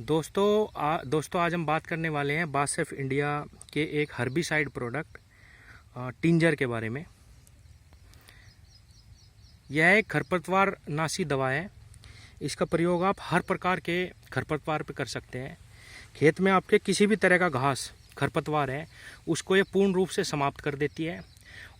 दोस्तों आज हम बात करने वाले हैं बासेफ इंडिया के एक हर्बिसाइड प्रोडक्ट टिंजर के बारे में। यह एक खरपतवार नाशी दवा है। इसका प्रयोग आप हर प्रकार के खरपतवार पर कर सकते हैं। खेत में आपके किसी भी तरह का घास खरपतवार है उसको ये पूर्ण रूप से समाप्त कर देती है।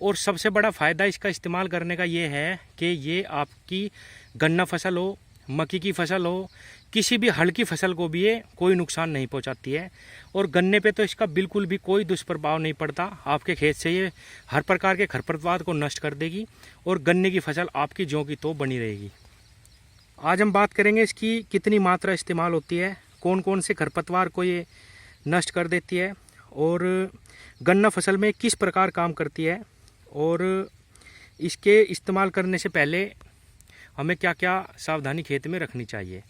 और सबसे बड़ा फ़ायदा इसका इस्तेमाल करने का ये है कि ये आपकी गन्ना फसल हो, मक्की की फसल हो, किसी भी हल्की फसल को भी ये कोई नुकसान नहीं पहुंचाती है। और गन्ने पे तो इसका बिल्कुल भी कोई दुष्प्रभाव नहीं पड़ता। आपके खेत से ये हर प्रकार के खरपतवार को नष्ट कर देगी और गन्ने की फसल आपकी ज्यों की तो बनी रहेगी। आज हम बात करेंगे इसकी कितनी मात्रा इस्तेमाल होती है, कौन कौन से खरपतवार को ये नष्ट कर देती है और गन्ना फसल में किस प्रकार काम करती है, और इसके इस्तेमाल करने से पहले हमें क्या क्या सावधानी खेत में रखनी चाहिए।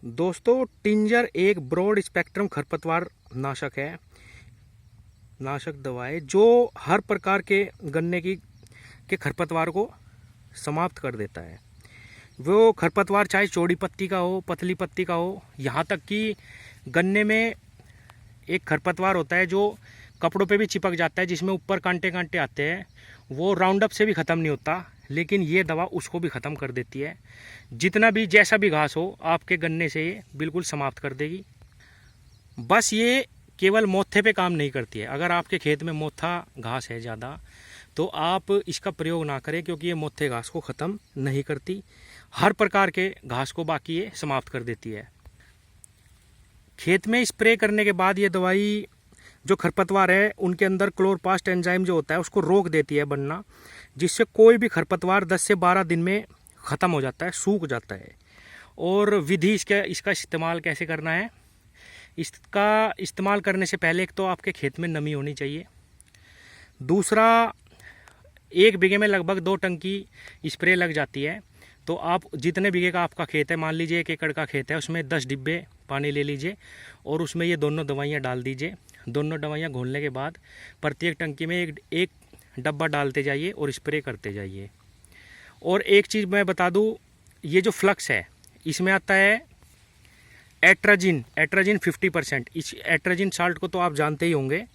दोस्तों, टिंजर एक ब्रॉड स्पेक्ट्रम खरपतवार नाशक दवा है जो हर प्रकार के गन्ने के खरपतवार को समाप्त कर देता है। वो खरपतवार चाहे चौड़ी पत्ती का हो, पतली पत्ती का हो, यहाँ तक कि गन्ने में एक खरपतवार होता है जो कपड़ों पे भी चिपक जाता है, जिसमें ऊपर कांटे कांटे आते हैं। वो राउंड अप से भी ख़त्म नहीं होता, लेकिन ये दवा उसको भी ख़त्म कर देती है। जितना भी जैसा भी घास हो आपके गन्ने से ये बिल्कुल समाप्त कर देगी। बस ये केवल मोथे पे काम नहीं करती है। अगर आपके खेत में मोथा घास है ज़्यादा तो आप इसका प्रयोग ना करें, क्योंकि ये मोथे घास को ख़त्म नहीं करती। हर प्रकार के घास को बाकी ये समाप्त कर देती है। खेत में स्प्रे करने के बाद ये दवाई जो खरपतवार है उनके अंदर क्लोरोप्लास्ट एंजाइम जो होता है उसको रोक देती है बनना, जिससे कोई भी खरपतवार 10 से 12 दिन में ख़त्म हो जाता है, सूख जाता है। और विधि इसका इस्तेमाल कैसे करना है, इसका इस्तेमाल करने से पहले एक तो आपके खेत में नमी होनी चाहिए। दूसरा, 1 बीघे में लगभग 2 टंकी स्प्रे लग जाती है। तो आप जितने बीघे का आपका खेत है, मान लीजिए 1 एकड़ का खेत है, उसमें 10 डिब्बे पानी ले लीजिए और उसमें ये दोनों दवाइयाँ डाल दीजिए। दोनों दवाइयाँ घोलने के बाद प्रत्येक टंकी में एक डब्बा डालते जाइए और स्प्रे करते जाइए। और एक चीज़ मैं बता दूं, ये जो फ्लक्स है इसमें आता है एट्राजिन 50%। इस एट्राजिन साल्ट को तो आप जानते ही होंगे,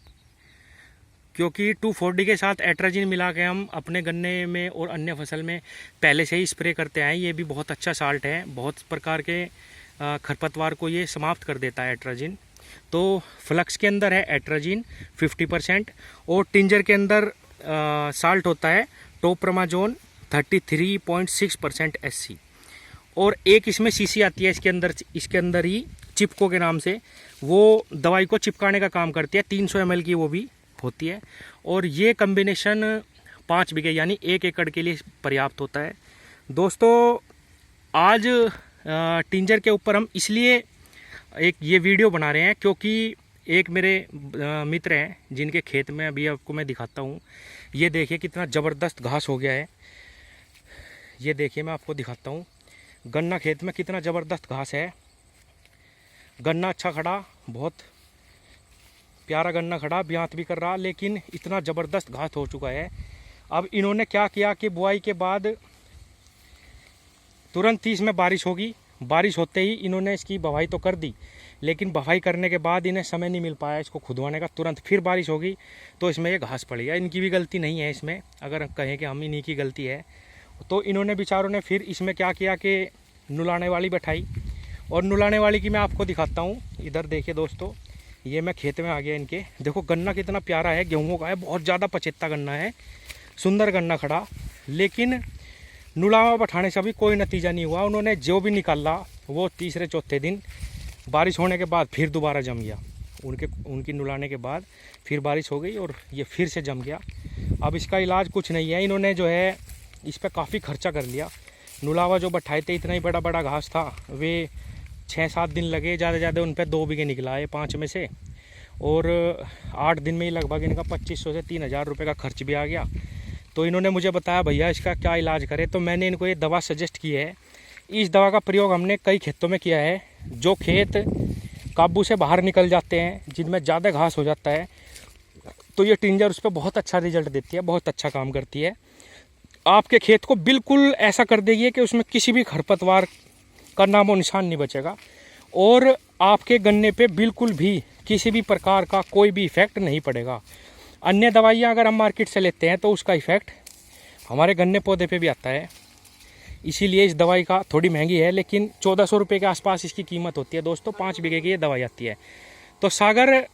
क्योंकि 2,4-D के साथ एट्राजिन मिला के हम अपने गन्ने में और अन्य फसल में पहले से ही स्प्रे करते आए। ये भी बहुत अच्छा साल्ट है, बहुत प्रकार के खरपतवार को ये समाप्त कर देता है एट्राजिन। तो फ्लक्स के अंदर है एट्राजिन 50% और टिंजर के अंदर साल्ट होता है टोप्रमाजोन 33.6% SC। और एक इसमें सीसी आती है इसके अंदर ही चिपको के नाम से, वो दवाई को चिपकाने का काम करती है। 300 ml की वो भी होती है। और ये कम्बिनेशन 5 बीघे यानी 1 एकड़ के लिए पर्याप्त होता है। दोस्तों, आज टिंजर के ऊपर हम इसलिए एक ये वीडियो बना रहे हैं क्योंकि एक मेरे मित्र हैं जिनके खेत में अभी आपको मैं दिखाता हूँ। ये देखिए कितना ज़बरदस्त घास हो गया है। ये देखिए, मैं आपको दिखाता हूँ गन्ना खेत में कितना ज़बरदस्त घास है। गन्ना अच्छा खड़ा, बहुत प्यारा गन्ना खड़ा, ब्यांत भी कर रहा, लेकिन इतना ज़बरदस्त घास हो चुका है। अब इन्होंने क्या किया कि बुआई के बाद तुरंत ही इसमें बारिश होगी। बारिश होते ही इन्होंने इसकी बवाई तो कर दी, लेकिन बवाई करने के बाद इन्हें समय नहीं मिल पाया इसको खुदवाने का। तुरंत फिर बारिश होगी तो इसमें ये घास पड़ गया। इनकी भी गलती नहीं है इसमें, अगर कहें कि हम इन्हीं की गलती है। तो इन्होंने बेचारों ने फिर इसमें क्या किया कि नुलाने वाली बैठाई। और नुलाने वाली की मैं आपको दिखाता हूँ। इधर देखिए दोस्तों, ये मैं खेत में आ गया इनके। देखो गन्ना कितना प्यारा है, गेहूँ का है, बहुत ज़्यादा पचेत्ता गन्ना है, सुंदर गन्ना खड़ा। लेकिन नुलावा बैठाने से भी कोई नतीजा नहीं हुआ। उन्होंने जो भी निकाला वो तीसरे चौथे दिन बारिश होने के बाद फिर दोबारा जम गया। उनकी नुलाने के बाद फिर बारिश हो गई और ये फिर से जम गया। अब इसका इलाज कुछ नहीं है। इन्होंने जो है इस पर काफ़ी खर्चा कर लिया। नुलावा जो बैठाए थे, इतना ही बड़ा बड़ा घास था, वे 6-7 दिन लगे ज़्यादा उन पर 2 बीघे निकला है 5 में से। और 8 दिन में ही लगभग इनका 2500 से 3,000 रुपये का खर्च भी आ गया। तो इन्होंने मुझे बताया भैया इसका क्या इलाज करें, तो मैंने इनको ये दवा सजेस्ट की है। इस दवा का प्रयोग हमने कई खेतों में किया है। जो खेत काबू से बाहर निकल जाते हैं, जिनमें ज़्यादा घास हो जाता है, तो ये टिंजर उस पर बहुत अच्छा रिजल्ट देती है, बहुत अच्छा काम करती है। आपके खेत को बिल्कुल ऐसा कर देगी कि उसमें किसी भी खरपतवार का नामो निशान नहीं बचेगा और आपके गन्ने पे बिल्कुल भी किसी भी प्रकार का कोई भी इफेक्ट नहीं पड़ेगा। अन्य दवाइयाँ अगर हम मार्केट से लेते हैं तो उसका इफेक्ट हमारे गन्ने पौधे पे भी आता है, इसीलिए इस दवाई का थोड़ी महंगी है, लेकिन 1400 रुपये के आसपास इसकी कीमत होती है दोस्तों। 5 बीघे की ये दवाई आती है। तो सागर,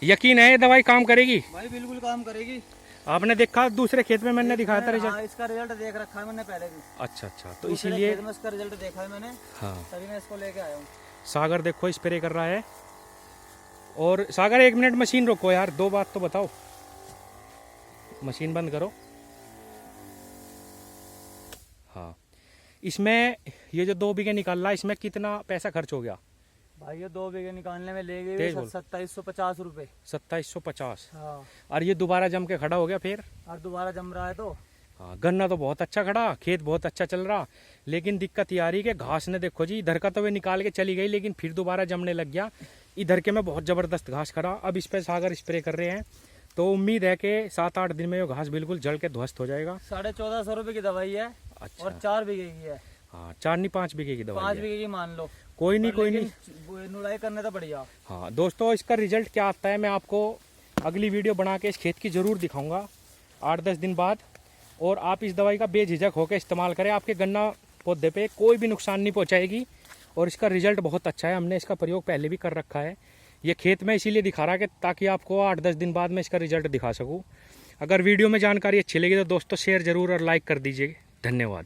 यकीन है ये दवाई काम करेगी? भाई बिल्कुल काम करेगी। आपने देखा दूसरे खेत में मैंने दिखाया था रिजल्ट? हाँ, इसका रिजल्ट देख रखा है मैंने पहले भी। अच्छा, तो इसीलिए इसका रिजल्ट देखा है मैंने। हाँ, तभी मैं इसको लेके आया हूँ। सागर देखो स्प्रे कर रहा है। और सागर 1 मिनट मशीन रोको यार, 2 बात तो बताओ। मशीन बंद करो। हाँ, इसमें ये जो 2 बीघे निकाल रहा है, इसमें कितना पैसा खर्च हो गया भाई? ये 2 बीघे निकालने में ले गए 2750 रुपये। 2750। हाँ। और ये दोबारा जम के खड़ा हो गया फिर? और दोबारा जम रहा है तो। हाँ, गन्ना तो बहुत अच्छा खड़ा, खेत बहुत अच्छा चल रहा, लेकिन दिक्कत ये आ रही है कि घास ने देखो जी, इधर का तो वे निकाल के चली गई, लेकिन फिर दोबारा जमने लग गया। इधर के में बहुत ज़बरदस्त घास खड़ा। अब इस पर सागर स्प्रे कर रहे हैं, तो उम्मीद है कि 7-8 दिन में ये घास बिल्कुल जल के ध्वस्त हो जाएगा। 1450 रुपये की दवाई है। अच्छा। और 4 बीघे की है। हाँ, 4 नहीं 5 बीघे की दवाई 5 है। बीघे की मान लो। कोई नहीं, नुड़ाई करने तो बढ़िया। हाँ दोस्तों, इसका रिजल्ट क्या आता है मैं आपको अगली वीडियो बना के इस खेत की ज़रूर दिखाऊंगा 8-10 दिन बाद। और आप इस दवाई का बेझिझक होकर इस्तेमाल करें, आपके गन्ना पौधे पे कोई भी नुकसान नहीं पहुंचाएगी। और इसका रिजल्ट बहुत अच्छा है, हमने इसका प्रयोग पहले भी कर रखा है। ये खेत में इसीलिए दिखा रहा है ताकि आपको 8-10 दिन बाद में इसका रिजल्ट दिखा सकूँ। अगर वीडियो में जानकारी अच्छी लगी तो दोस्तों शेयर ज़रूर और लाइक कर दीजिए। धन्यवाद।